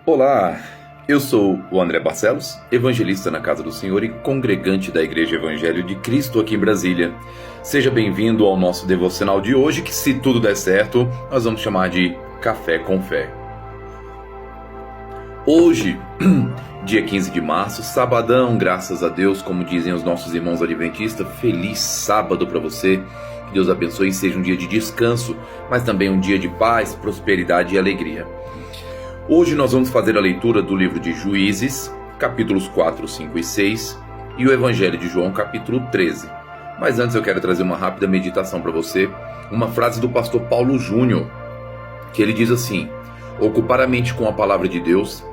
Olá, eu sou o André Barcelos, evangelista na Casa do Senhor e congregante da Igreja Evangelho de Cristo aqui em Brasília. Seja bem-vindo ao nosso devocional de hoje, que se tudo der certo, nós vamos chamar de Café com Fé. Hoje, dia 15 de março, sabadão, graças a Deus, como dizem os nossos irmãos adventistas, feliz sábado para você. Que Deus abençoe e seja um dia de descanso, mas também um dia de paz, prosperidade e alegria. Hoje nós vamos fazer a leitura do livro de Juízes, capítulos 4, 5 e 6, e o Evangelho de João, capítulo 13. Mas antes eu quero trazer uma rápida meditação para você, uma frase do pastor Paulo Júnior, que ele diz assim: ocupar a mente com a palavra de Deus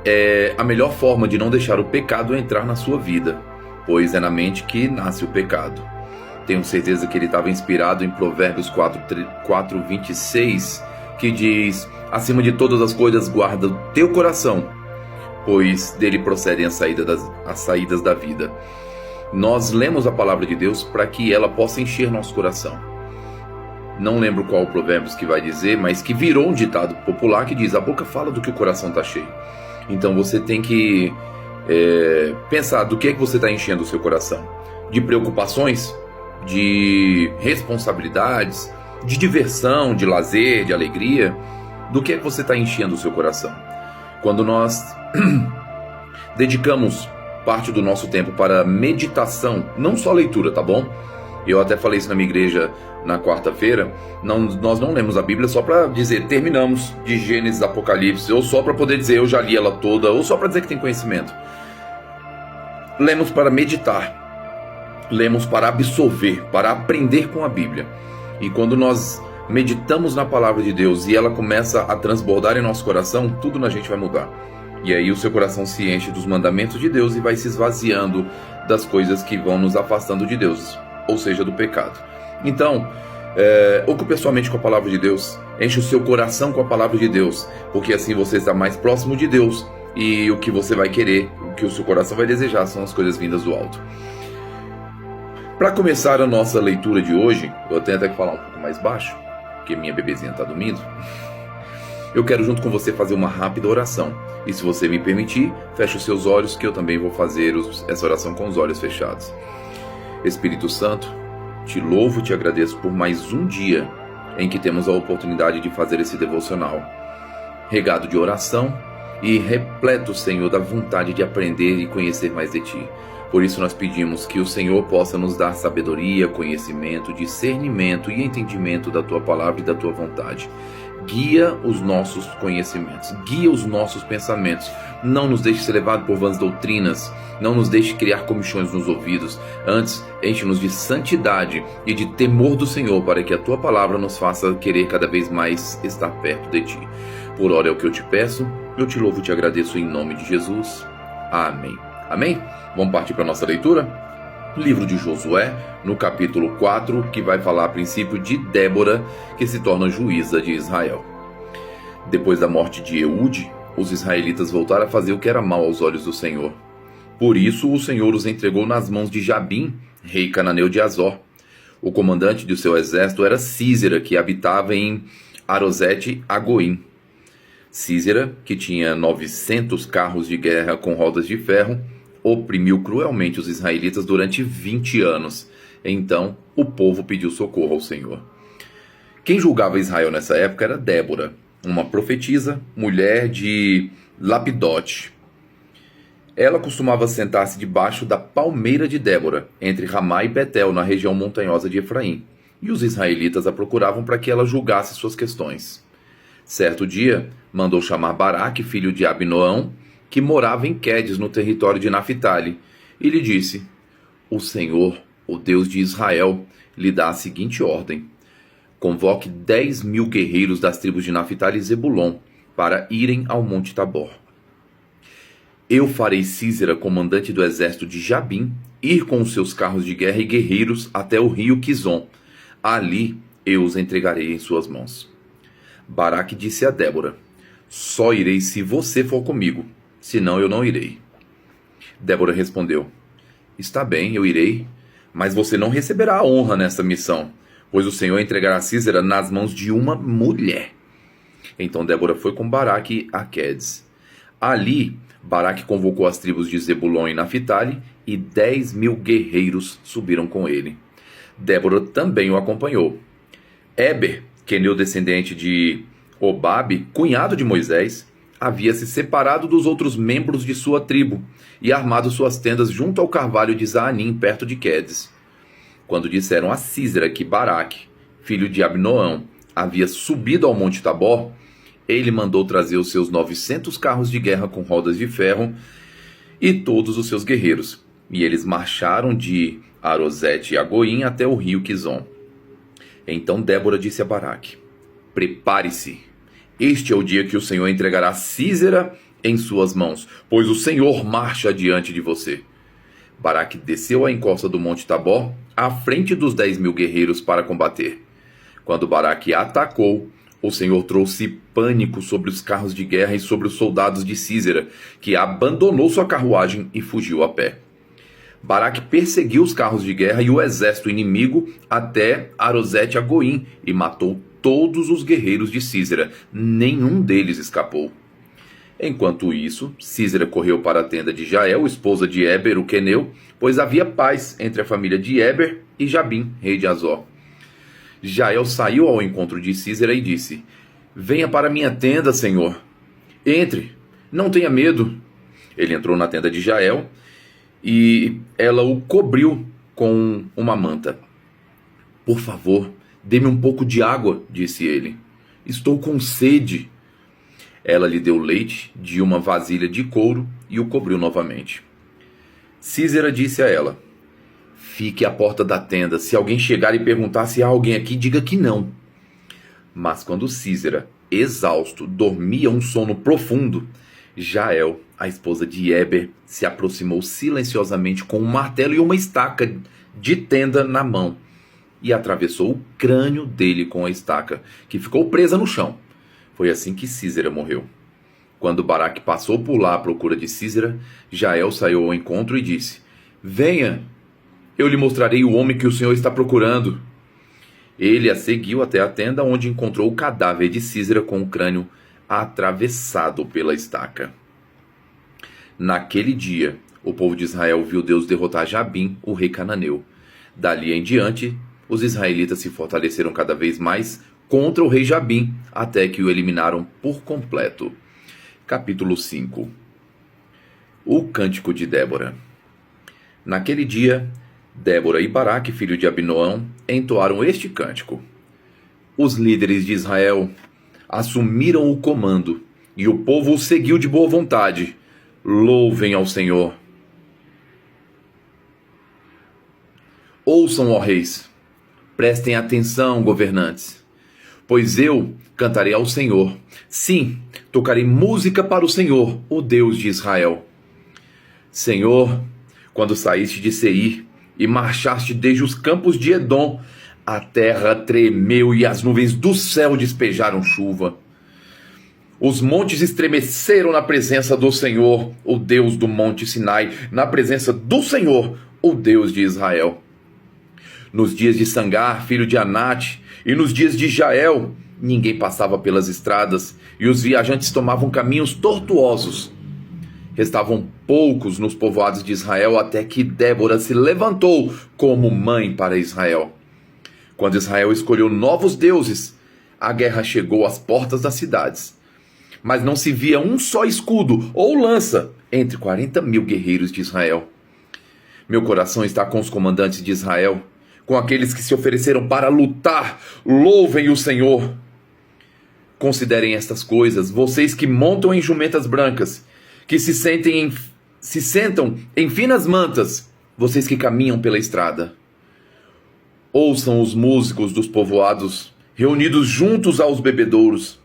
é a melhor forma de não deixar o pecado entrar na sua vida, pois é na mente que nasce o pecado. Tenho certeza que ele estava inspirado em Provérbios 4, 26, que diz: acima de todas as coisas guarda o teu coração, pois dele procedem as saídas da vida. Nós lemos a palavra de Deus para que ela possa encher nosso coração. Não lembro qual o Provérbios que vai dizer, mas que virou um ditado popular que diz: a boca fala do que o coração está cheio. Então você tem que pensar do que é que você está enchendo o seu coração. De preocupações, de responsabilidades, de diversão, de lazer, de alegria. Do que é que você está enchendo o seu coração? Quando nós dedicamos parte do nosso tempo para meditação, não só leitura, tá bom? Eu até falei isso na minha igreja na quarta-feira. Nós não lemos a Bíblia só para dizer terminamos de Gênesis, Apocalipse, ou só para poder dizer eu já li ela toda, ou só para dizer que tem conhecimento. Lemos para meditar, lemos para absorver, para aprender com a Bíblia. E quando nós meditamos na palavra de Deus e ela começa a transbordar em nosso coração, tudo na gente vai mudar. E aí o seu coração se enche dos mandamentos de Deus e vai se esvaziando das coisas que vão nos afastando de Deus, ou seja, do pecado. Então, ocupe a sua mente com a palavra de Deus, enche o seu coração com a palavra de Deus, porque assim você está mais próximo de Deus, e o que você vai querer, o que o seu coração vai desejar são as coisas vindas do alto. Para começar a nossa leitura de hoje, eu tenho até que falar um pouco mais baixo, porque minha bebezinha está dormindo. Eu quero junto com você fazer uma rápida oração. E se você me permitir, feche os seus olhos, que eu também vou fazer essa oração com os olhos fechados. Espírito Santo, te louvo e te agradeço por mais um dia em que temos a oportunidade de fazer esse devocional, regado de oração e repleto, Senhor, da vontade de aprender e conhecer mais de Ti. Por isso nós pedimos que o Senhor possa nos dar sabedoria, conhecimento, discernimento e entendimento da Tua palavra e da Tua vontade. Guia os nossos conhecimentos, guia os nossos pensamentos. Não nos deixe ser levado por vãs doutrinas, não nos deixe criar comichões nos ouvidos. Antes, enche-nos de santidade e de temor do Senhor, para que a Tua palavra nos faça querer cada vez mais estar perto de Ti. Por hora é o que eu te peço, eu te louvo e te agradeço em nome de Jesus. Amém. Amém? Vamos partir para a nossa leitura? Livro de Josué, no capítulo 4, que vai falar a princípio de Débora, que se torna juíza de Israel. Depois da morte de Eude, os israelitas voltaram a fazer o que era mal aos olhos do Senhor. Por isso o Senhor os entregou nas mãos de Jabim, rei cananeu de Azor. O comandante do seu exército era Sísera, que habitava em Arosete-Agoim. Sísera, que tinha 900 carros de guerra com rodas de ferro, oprimiu cruelmente os israelitas durante 20 anos. Então, o povo pediu socorro ao Senhor. Quem julgava Israel nessa época era Débora, uma profetisa, mulher de Lapidote. Ela costumava sentar-se debaixo da palmeira de Débora, entre Ramá e Betel, na região montanhosa de Efraim, e os israelitas a procuravam para que ela julgasse suas questões. Certo dia, mandou chamar Baraque, filho de Abinoão, que morava em Quedes, no território de Naphtali, e lhe disse: o Senhor, o Deus de Israel, lhe dá a seguinte ordem: convoque 10.000 guerreiros das tribos de Naphtali e Zebulon para irem ao Monte Tabor. Eu farei Sísera, comandante do exército de Jabim, ir com os seus carros de guerra e guerreiros até o rio Quizon. Ali eu os entregarei em suas mãos. Baraque disse a Débora: só irei se você for comigo, senão eu não irei. Débora respondeu: está bem, eu irei, mas você não receberá a honra nessa missão, pois o Senhor entregará Sísera nas mãos de uma mulher. Então Débora foi com Baraque a Quedes. Ali, Baraque convocou as tribos de Zebulon e Naphtali, e 10.000 guerreiros subiram com ele. Débora também o acompanhou. Éber, queneu descendente de Obabe, cunhado de Moisés, havia se separado dos outros membros de sua tribo e armado suas tendas junto ao carvalho de Zaanim, perto de Quedes. Quando disseram a Sísera que Baraque, filho de Abinoão, havia subido ao monte Tabor, ele mandou trazer os seus 900 carros de guerra com rodas de ferro e todos os seus guerreiros. E eles marcharam de Arosete e Agoim até o rio Quizon. Então Débora disse a Baraque: prepare-se, este é o dia que o Senhor entregará Sísera em suas mãos, pois o Senhor marcha adiante de você. Baraque desceu à encosta do monte Tabor, à frente dos 10.000 guerreiros para combater. Quando Baraque atacou, o Senhor trouxe pânico sobre os carros de guerra e sobre os soldados de Sísera, que abandonou sua carruagem e fugiu a pé. Baraque perseguiu os carros de guerra e o exército inimigo até Arosete Agoim e matou todos os guerreiros de Sísera. Nenhum deles escapou. Enquanto isso, Sísera correu para a tenda de Jael, esposa de Éber, o queneu, pois havia paz entre a família de Éber e Jabim, rei de Azor. Jael saiu ao encontro de Sísera e disse: venha para minha tenda, Senhor. Entre, não tenha medo. Ele entrou na tenda de Jael e ela o cobriu com uma manta. Por favor, dê-me um pouco de água, disse ele. Estou com sede. Ela lhe deu leite de uma vasilha de couro e o cobriu novamente. Sísera disse a ela: fique à porta da tenda. Se alguém chegar e perguntar se há alguém aqui, diga que não. Mas quando Sísera, exausto, dormia um sono profundo, Jael, a esposa de Éber, se aproximou silenciosamente com um martelo e uma estaca de tenda na mão e atravessou o crânio dele com a estaca, que ficou presa no chão. Foi assim que Sísera morreu. Quando Baraque passou por lá à procura de Sísera, Jael saiu ao encontro e disse: venha, eu lhe mostrarei o homem que o Senhor está procurando. Ele a seguiu até a tenda, onde encontrou o cadáver de Sísera com o crânio atravessado pela estaca. Naquele dia, o povo de Israel viu Deus derrotar Jabim, o rei cananeu. Dali em diante, os israelitas se fortaleceram cada vez mais contra o rei Jabim, até que o eliminaram por completo. Capítulo 5. O cântico de Débora. Naquele dia, Débora e Baraque, filho de Abinoão, entoaram este cântico. Os líderes de Israel assumiram o comando, e o povo o seguiu de boa vontade. Louvem ao Senhor. Ouçam, ó reis, prestem atenção, governantes, pois eu cantarei ao Senhor. Sim, tocarei música para o Senhor, o Deus de Israel. Senhor, quando saíste de Seir e marchaste desde os campos de Edom, a terra tremeu e as nuvens do céu despejaram chuva. Os montes estremeceram na presença do Senhor, o Deus do monte Sinai, na presença do Senhor, o Deus de Israel. Nos dias de Sangar, filho de Anate, e nos dias de Jael, ninguém passava pelas estradas, e os viajantes tomavam caminhos tortuosos. Restavam poucos nos povoados de Israel, até que Débora se levantou como mãe para Israel. Quando Israel escolheu novos deuses, a guerra chegou às portas das cidades. Mas não se via um só escudo ou lança entre 40.000 guerreiros de Israel. Meu coração está com os comandantes de Israel, com aqueles que se ofereceram para lutar. Louvem o Senhor. Considerem estas coisas, vocês que montam em jumentas brancas, que se sentam em finas mantas, vocês que caminham pela estrada. Ouçam os músicos dos povoados, reunidos juntos aos bebedouros.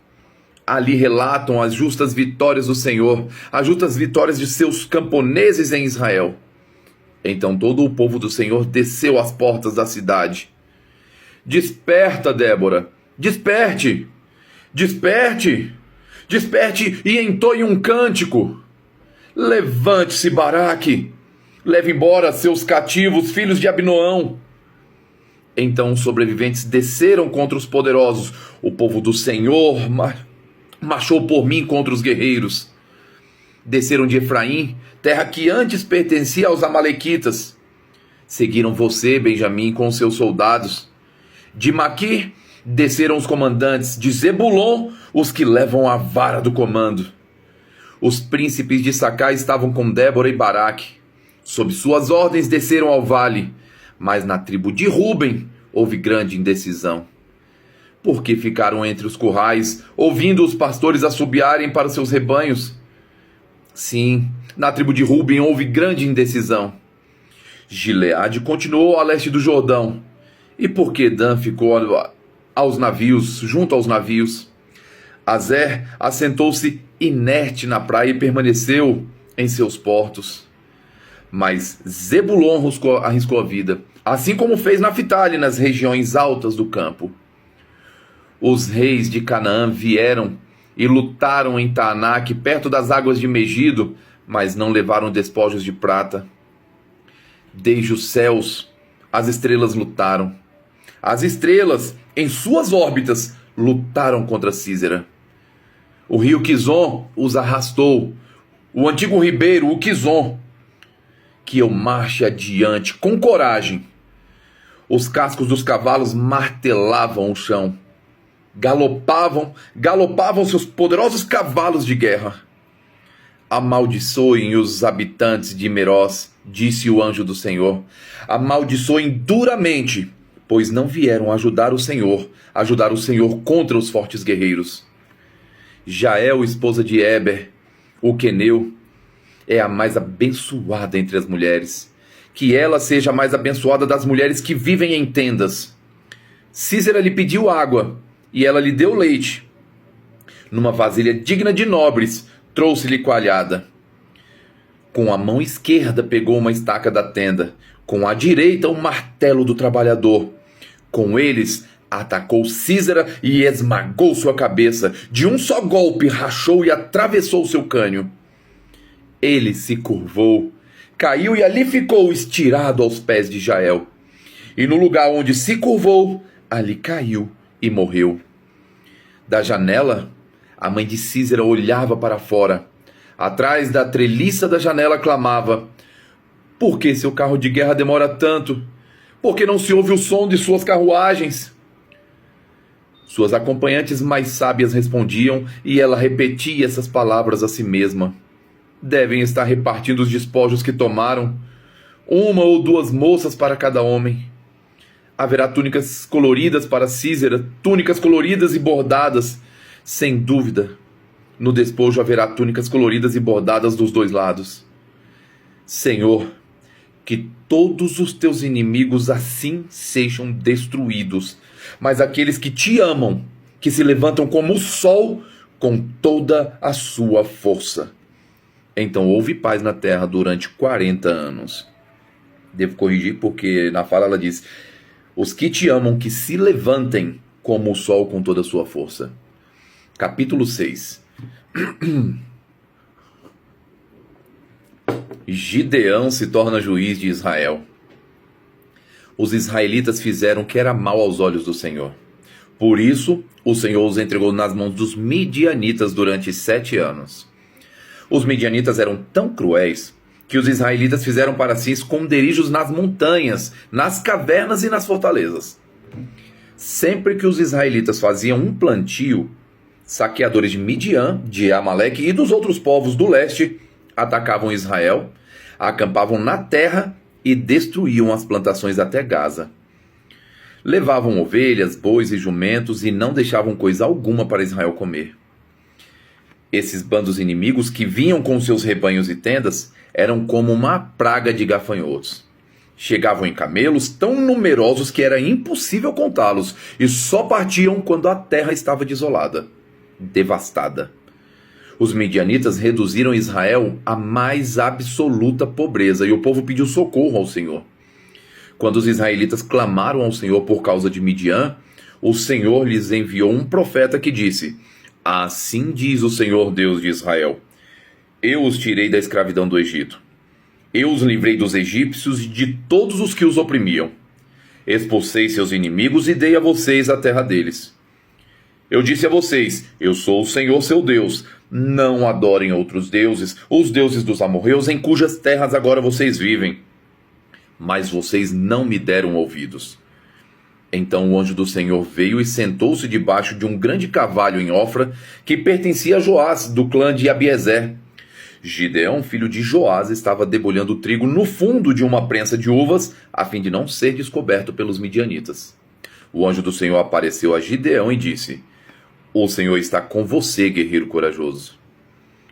Ali relatam as justas vitórias do Senhor, as justas vitórias de seus camponeses em Israel. Então todo o povo do Senhor desceu às portas da cidade. Desperta, Débora, desperte, desperte, desperte e entoie um cântico. Levante-se, Baraque, leve embora seus cativos, filhos de Abinoão. Então os sobreviventes desceram contra os poderosos. O povo do Senhor marchou por mim contra os guerreiros. Desceram de Efraim, terra que antes pertencia aos amalequitas. Seguiram você, Benjamim, com seus soldados. De Maquir desceram os comandantes, de Zebulon os que levam a vara do comando. Os príncipes de Sacá estavam com Débora e Baraque. Sob suas ordens desceram ao vale, mas na tribo de Ruben houve grande indecisão. Porque ficaram entre os currais, ouvindo os pastores assobiarem para seus rebanhos. Sim, na tribo de Ruben houve grande indecisão. Gileade continuou a leste do Jordão. E porque Dan ficou aos navios, junto aos navios. Azer assentou-se inerte na praia e permaneceu em seus portos. Mas Zebulon arriscou a vida, assim como fez Naftali nas regiões altas do campo. Os reis de Canaã vieram e lutaram em Taanaque, perto das águas de Megido, mas não levaram despojos de prata. Desde os céus, as estrelas lutaram. As estrelas, em suas órbitas, lutaram contra Císera. O rio Quizon os arrastou, o antigo ribeiro, o Quizon. Que eu marche adiante com coragem. Os cascos dos cavalos martelavam o chão. Galopavam seus poderosos cavalos de guerra. Amaldiçoem os habitantes de Meroz, disse o anjo do Senhor. Amaldiçoem duramente, pois não vieram ajudar o Senhor contra os fortes guerreiros. Jael, esposa de Eber, o queneu, é a mais abençoada entre as mulheres. Que ela seja a mais abençoada das mulheres que vivem em tendas. Císera lhe pediu água, e ela lhe deu leite. Numa vasilha digna de nobres, trouxe-lhe coalhada. Com a mão esquerda pegou uma estaca da tenda, com a direita o martelo do trabalhador. Com eles atacou Císera e esmagou sua cabeça. De um só golpe rachou e atravessou seu crânio. Ele se curvou, caiu e ali ficou estirado aos pés de Jael. E no lugar onde se curvou, ali caiu e morreu. Da janela, a mãe de Císera olhava para fora. Atrás da treliça da janela clamava: por que seu carro de guerra demora tanto? Por que não se ouve o som de suas carruagens? Suas acompanhantes mais sábias respondiam, e ela repetia essas palavras a si mesma. Devem estar repartindo os despojos que tomaram, 1 ou 2 moças para cada homem. Haverá túnicas coloridas para Císera, túnicas coloridas e bordadas. Sem dúvida, no despojo haverá túnicas coloridas e bordadas dos 2 lados. Senhor, que todos os teus inimigos assim sejam destruídos, mas aqueles que te amam, que se levantam como o sol com toda a sua força. Então houve paz na terra durante 40 anos. Devo corrigir porque na fala ela diz: os que te amam que se levantem como o sol com toda a sua força. Capítulo 6. Gideão se torna juiz de Israel. Os israelitas fizeram o que era mal aos olhos do Senhor. Por isso, o Senhor os entregou nas mãos dos midianitas durante 7 anos. Os midianitas eram tão cruéis que os israelitas fizeram para si esconderijos nas montanhas, nas cavernas e nas fortalezas. Sempre que os israelitas faziam um plantio, saqueadores de Midian, de Amaleque e dos outros povos do leste atacavam Israel, acampavam na terra e destruíam as plantações até Gaza. Levavam ovelhas, bois e jumentos e não deixavam coisa alguma para Israel comer. Esses bandos inimigos que vinham com seus rebanhos e tendas eram como uma praga de gafanhotos. Chegavam em camelos tão numerosos que era impossível contá-los e só partiam quando a terra estava desolada, devastada. Os midianitas reduziram Israel à mais absoluta pobreza e o povo pediu socorro ao Senhor. Quando os israelitas clamaram ao Senhor por causa de Midian, o Senhor lhes enviou um profeta que disse: assim diz o Senhor Deus de Israel: eu os tirei da escravidão do Egito. Eu os livrei dos egípcios e de todos os que os oprimiam. Expulsei seus inimigos e dei a vocês a terra deles. Eu disse a vocês, eu sou o Senhor seu Deus. Não adorem outros deuses, os deuses dos amorreus em cujas terras agora vocês vivem. Mas vocês não me deram ouvidos. Então o anjo do Senhor veio e sentou-se debaixo de um grande carvalho em Ofra, que pertencia a Joás, do clã de Abiezer. Gideão, filho de Joás, estava debulhando trigo no fundo de uma prensa de uvas, a fim de não ser descoberto pelos midianitas. O anjo do Senhor apareceu a Gideão e disse: O Senhor está com você, guerreiro corajoso.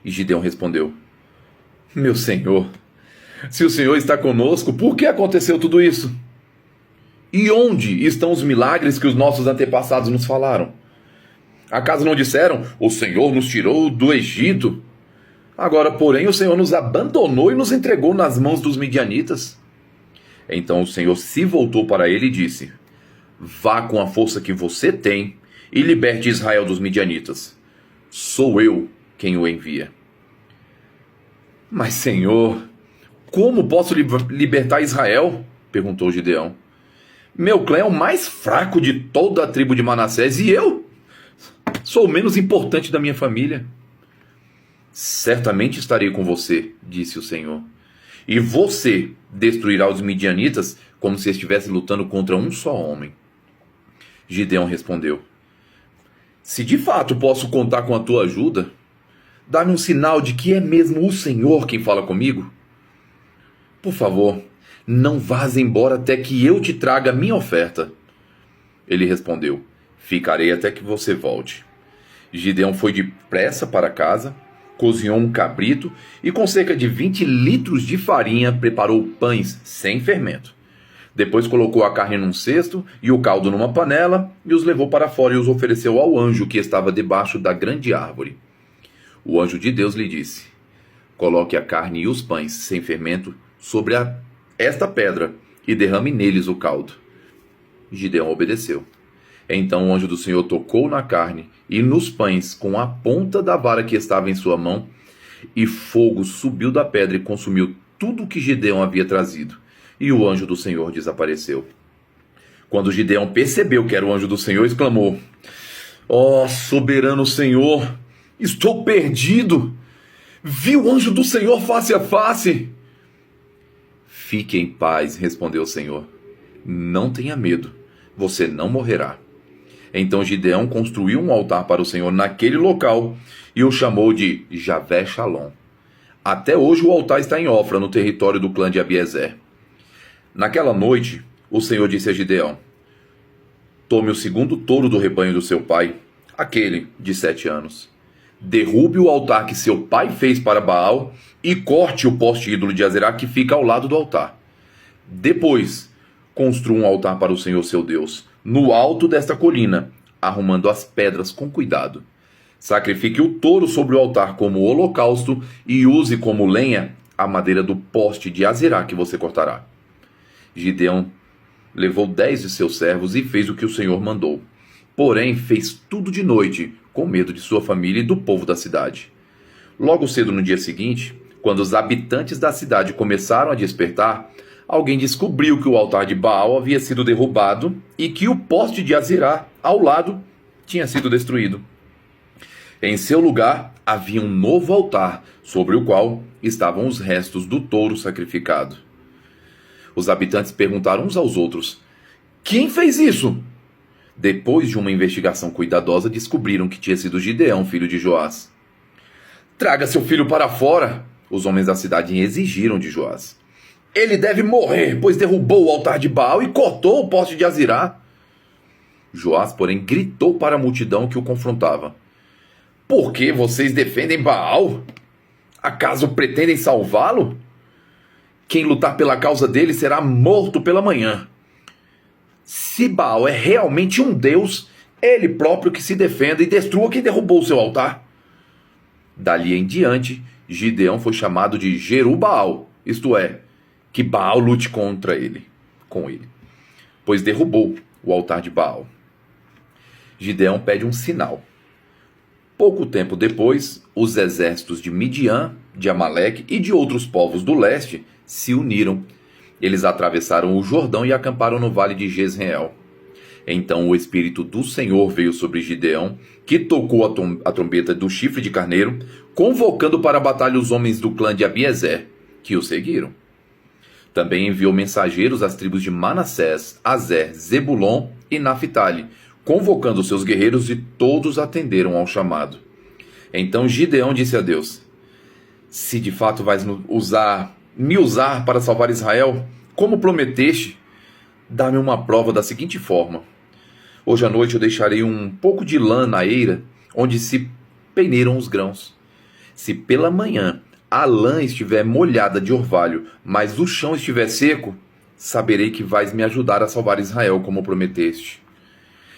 E Gideão respondeu: Meu Senhor, se o Senhor está conosco, por que aconteceu tudo isso? E onde estão os milagres que os nossos antepassados nos falaram? Acaso não disseram: O Senhor nos tirou do Egito? Agora, porém, o Senhor nos abandonou e nos entregou nas mãos dos midianitas. Então o Senhor se voltou para ele e disse: Vá com a força que você tem e liberte Israel dos midianitas. Sou eu quem o envia. Mas, Senhor, como posso libertar Israel? Perguntou Gideão. Meu clã é o mais fraco de toda a tribo de Manassés e eu sou o menos importante da minha família. Certamente estarei com você, disse o Senhor, e você destruirá os midianitas como se estivesse lutando contra um só homem. Gideão respondeu: Se de fato posso contar com a tua ajuda, dá-me um sinal de que é mesmo o Senhor quem fala comigo. Por favor, não vás embora até que eu te traga a minha oferta. Ele respondeu: Ficarei até que você volte. Gideão foi depressa para casa, cozinhou um cabrito e com cerca de 20 litros de farinha preparou pães sem fermento. Depois colocou a carne num cesto e o caldo numa panela e os levou para fora e os ofereceu ao anjo que estava debaixo da grande árvore. O anjo de Deus lhe disse: Coloque a carne e os pães sem fermento sobre esta pedra e derrame neles o caldo. Gideão obedeceu. Então o anjo do Senhor tocou na carne e nos pães com a ponta da vara que estava em sua mão, e fogo subiu da pedra e consumiu tudo o que Gideão havia trazido, e o anjo do Senhor desapareceu. Quando Gideão percebeu que era o anjo do Senhor, exclamou: Ó soberano Senhor, estou perdido! Vi o anjo do Senhor face a face! Fique em paz, respondeu o Senhor. Não tenha medo, você não morrerá. Então Gideão construiu um altar para o Senhor naquele local e o chamou de Javé Shalom. Até hoje o altar está em Ofra, no território do clã de Abiezer. Naquela noite, o Senhor disse a Gideão: Tome o segundo touro do rebanho do seu pai, aquele de 7 anos. Derrube o altar que seu pai fez para Baal e corte o poste ídolo de Azerá que fica ao lado do altar. Depois, construa um altar para o Senhor seu Deus, no alto desta colina, arrumando as pedras com cuidado. Sacrifique o touro sobre o altar como holocausto e use como lenha a madeira do poste de Azerá que você cortará. Gideão levou 10 de seus servos e fez o que o Senhor mandou. Porém, fez tudo de noite, com medo de sua família e do povo da cidade. Logo cedo no dia seguinte, quando os habitantes da cidade começaram a despertar, alguém descobriu que o altar de Baal havia sido derrubado e que o poste de Azerá, ao lado, tinha sido destruído. Em seu lugar, havia um novo altar, sobre o qual estavam os restos do touro sacrificado. Os habitantes perguntaram uns aos outros: Quem fez isso? Depois de uma investigação cuidadosa, descobriram que tinha sido Gideão, filho de Joás. Traga seu filho para fora, os homens da cidade exigiram de Joás. Ele deve morrer, pois derrubou o altar de Baal e cortou o poste de Azerá. Joás, porém, gritou para a multidão que o confrontava: Por que vocês defendem Baal? Acaso pretendem salvá-lo? Quem lutar pela causa dele será morto pela manhã. Se Baal é realmente um deus, ele próprio que se defenda e destrua quem derrubou o seu altar. Dali em diante, Gideão foi chamado de Jerubaal, isto é, que Baal lute com ele, pois derrubou o altar de Baal. Gideão pede um sinal. Pouco tempo depois, os exércitos de Midian, de Amaleque e de outros povos do leste se uniram. Eles atravessaram o Jordão e acamparam no vale de Jezreel. Então o Espírito do Senhor veio sobre Gideão, que tocou a trombeta do chifre de carneiro, convocando para a batalha os homens do clã de Abiezer, que o seguiram. Também enviou mensageiros às tribos de Manassés, Azer, Zebulon e Naphtali, convocando seus guerreiros, e todos atenderam ao chamado. Então Gideão disse a Deus: se de fato vais me usar para salvar Israel, como prometeste, dá-me uma prova da seguinte forma: hoje à noite eu deixarei um pouco de lã na eira, onde se peneiram os grãos. Se pela manhã a lã estiver molhada de orvalho, mas o chão estiver seco, saberei que vais me ajudar a salvar Israel, como prometeste.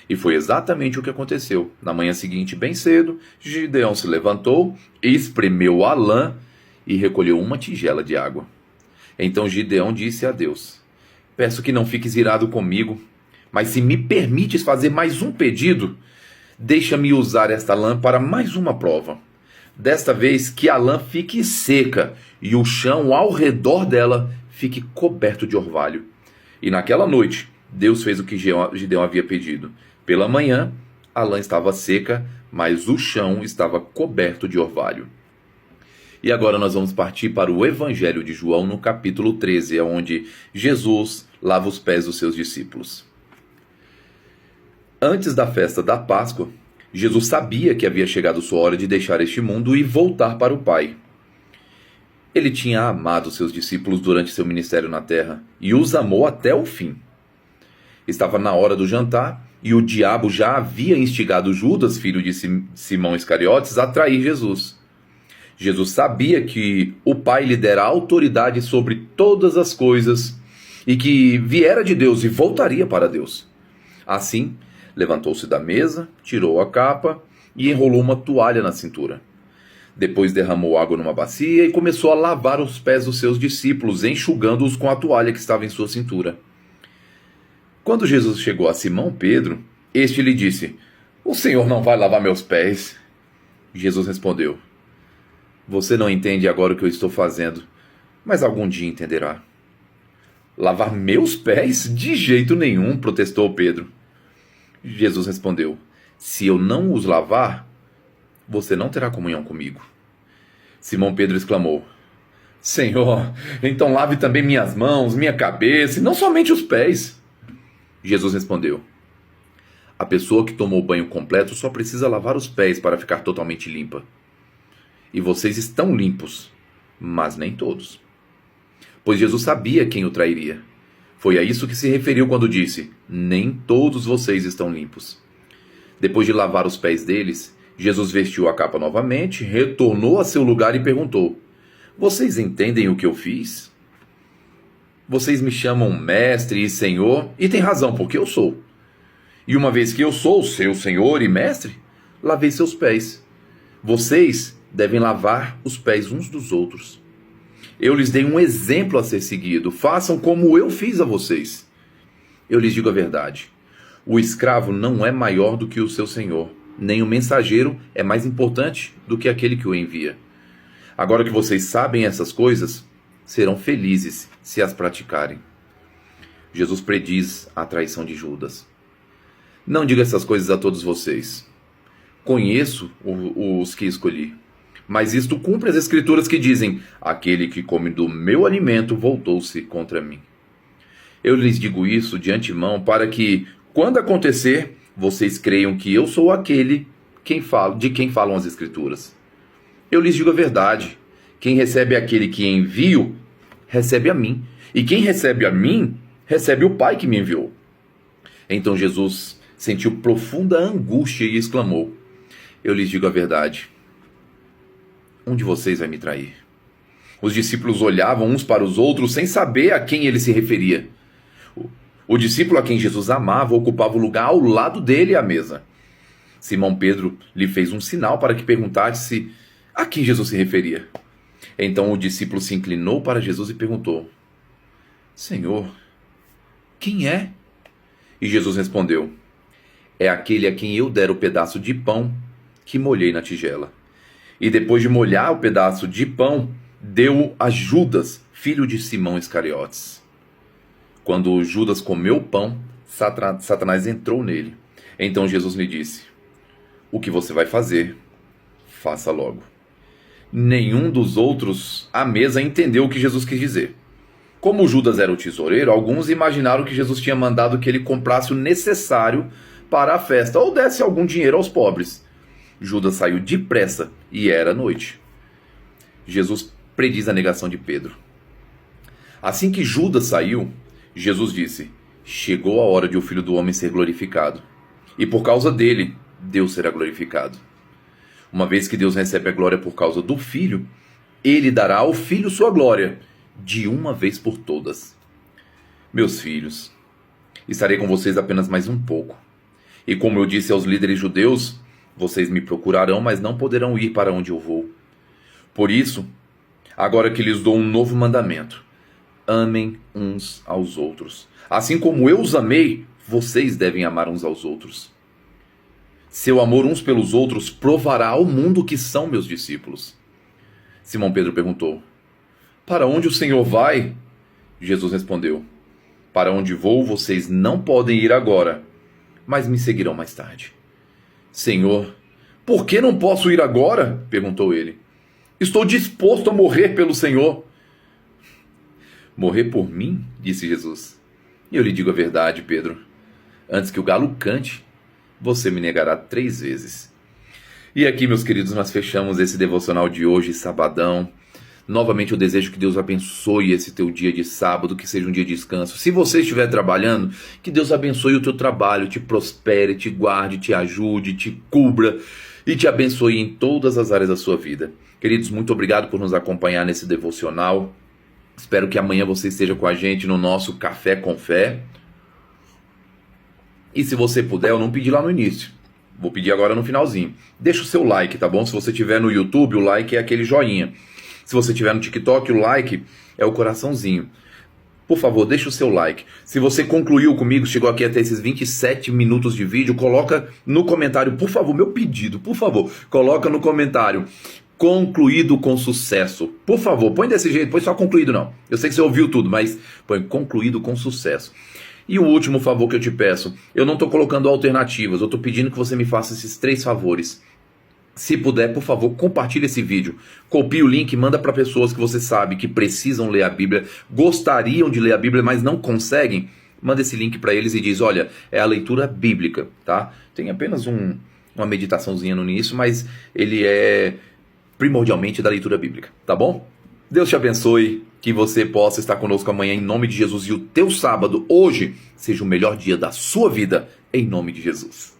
E foi exatamente o que aconteceu. Na manhã seguinte, bem cedo, Gideão se levantou, espremeu a lã e recolheu uma tigela de água. Então Gideão disse a Deus: peço que não fiques irado comigo, mas se me permites fazer mais um pedido, deixa-me usar esta lã para mais uma prova. Desta vez que a lã fique seca e o chão ao redor dela fique coberto de orvalho. E naquela noite, Deus fez o que Gideão havia pedido. Pela manhã, a lã estava seca, mas o chão estava coberto de orvalho. E agora nós vamos partir para o Evangelho de João, no capítulo 13, onde Jesus lava os pés dos seus discípulos. Antes da festa da Páscoa, Jesus sabia que havia chegado sua hora de deixar este mundo e voltar para o Pai. Ele tinha amado seus discípulos durante seu ministério na terra e os amou até o fim. Estava na hora do jantar e o diabo já havia instigado Judas, filho de Simão Iscariotes, a trair Jesus. Jesus sabia que o Pai lhe dera autoridade sobre todas as coisas e que viera de Deus e voltaria para Deus. Assim, levantou-se da mesa, tirou a capa e enrolou uma toalha na cintura. Depois derramou água numa bacia e começou a lavar os pés dos seus discípulos, enxugando-os com a toalha que estava em sua cintura. Quando Jesus chegou a Simão Pedro, este lhe disse: o Senhor não vai lavar meus pés? Jesus respondeu: você não entende agora o que eu estou fazendo, mas algum dia entenderá. Lavar meus pés? De jeito nenhum, protestou Pedro. Jesus respondeu: se eu não os lavar, você não terá comunhão comigo. Simão Pedro exclamou: Senhor, então lave também minhas mãos, minha cabeça, e não somente os pés. Jesus respondeu: a pessoa que tomou banho completo só precisa lavar os pés para ficar totalmente limpa. E vocês estão limpos, mas nem todos. Pois Jesus sabia quem o trairia. Foi a isso que se referiu quando disse: nem todos vocês estão limpos. Depois de lavar os pés deles, Jesus vestiu a capa novamente, retornou a seu lugar e perguntou: vocês entendem o que eu fiz? Vocês me chamam mestre e senhor, e têm razão, porque eu sou. E uma vez que eu sou seu senhor e mestre, lavei seus pés. Vocês devem lavar os pés uns dos outros. Eu lhes dei um exemplo a ser seguido. Façam como eu fiz a vocês. Eu lhes digo a verdade. O escravo não é maior do que o seu senhor, nem o mensageiro é mais importante do que aquele que o envia. Agora que vocês sabem essas coisas, serão felizes se as praticarem. Jesus prediz a traição de Judas. Não diga essas coisas a todos vocês. Conheço os que escolhi. Mas isto cumpre as escrituras que dizem: aquele que come do meu alimento voltou-se contra mim. Eu lhes digo isso de antemão para que, quando acontecer, vocês creiam que eu sou aquele de quem falam as escrituras. Eu lhes digo a verdade: quem recebe aquele que envio, recebe a mim. E quem recebe a mim, recebe o Pai que me enviou. Então Jesus sentiu profunda angústia e exclamou: eu lhes digo a verdade. Um de vocês vai me trair. Os discípulos olhavam uns para os outros sem saber a quem ele se referia. O discípulo a quem Jesus amava ocupava o lugar ao lado dele à mesa. Simão Pedro lhe fez um sinal para que perguntasse a quem Jesus se referia. Então o discípulo se inclinou para Jesus e perguntou: Senhor, quem é? E Jesus respondeu: é aquele a quem eu der o pedaço de pão que molhei na tigela. E depois de molhar o pedaço de pão, deu-o a Judas, filho de Simão Iscariotes. Quando Judas comeu o pão, Satanás entrou nele. Então Jesus lhe disse: o que você vai fazer, faça logo. Nenhum dos outros à mesa entendeu o que Jesus quis dizer. Como Judas era o tesoureiro, alguns imaginaram que Jesus tinha mandado que ele comprasse o necessário para a festa ou desse algum dinheiro aos pobres. Judas saiu depressa e era noite. Jesus prediz a negação de Pedro. Assim que Judas saiu, Jesus disse: chegou a hora de o Filho do Homem ser glorificado. E por causa dele, Deus será glorificado. Uma vez que Deus recebe a glória por causa do Filho, ele dará ao Filho sua glória, de uma vez por todas. Meus filhos, estarei com vocês apenas mais um pouco. E como eu disse aos líderes judeus, vocês me procurarão, mas não poderão ir para onde eu vou. Por isso, agora que lhes dou um novo mandamento: amem uns aos outros. Assim como eu os amei, vocês devem amar uns aos outros. Seu amor uns pelos outros provará ao mundo que são meus discípulos. Simão Pedro perguntou: para onde o Senhor vai? Jesus respondeu: para onde vou, vocês não podem ir agora, mas me seguirão mais tarde. Senhor, por que não posso ir agora? Perguntou ele. Estou disposto a morrer pelo Senhor. Morrer por mim? Disse Jesus. E eu lhe digo a verdade, Pedro. Antes que o galo cante, você me negará 3 vezes. E aqui, meus queridos, nós fechamos esse devocional de hoje, sabadão. Novamente eu desejo que Deus abençoe esse teu dia de sábado, que seja um dia de descanso. Se você estiver trabalhando, que Deus abençoe o teu trabalho, te prospere, te guarde, te ajude, te cubra e te abençoe em todas as áreas da sua vida. Queridos, muito obrigado por nos acompanhar nesse devocional. Espero que amanhã você esteja com a gente no nosso Café com Fé. E se você puder, eu não pedi lá no início, vou pedir agora no finalzinho. Deixa o seu like, tá bom? Se você estiver no YouTube, o like é aquele joinha. Se você estiver no TikTok, o like é o coraçãozinho. Por favor, deixa o seu like. Se você concluiu comigo, chegou aqui até esses 27 minutos de vídeo, coloca no comentário, por favor, meu pedido, por favor, coloca no comentário: concluído com sucesso. Por favor, põe desse jeito, põe só concluído não. Eu sei que você ouviu tudo, mas põe concluído com sucesso. E o último favor que eu te peço, eu não estou colocando alternativas, eu estou pedindo que você me faça esses 3 favores. Se puder, por favor, compartilhe esse vídeo. Copie o link, manda para pessoas que você sabe que precisam ler a Bíblia, gostariam de ler a Bíblia, mas não conseguem. Manda esse link para eles e diz: olha, é a leitura bíblica, tá? Tem apenas uma meditaçãozinha no início, mas ele é primordialmente da leitura bíblica, tá bom? Deus te abençoe, que você possa estar conosco amanhã em nome de Jesus e o teu sábado, hoje, seja o melhor dia da sua vida, em nome de Jesus.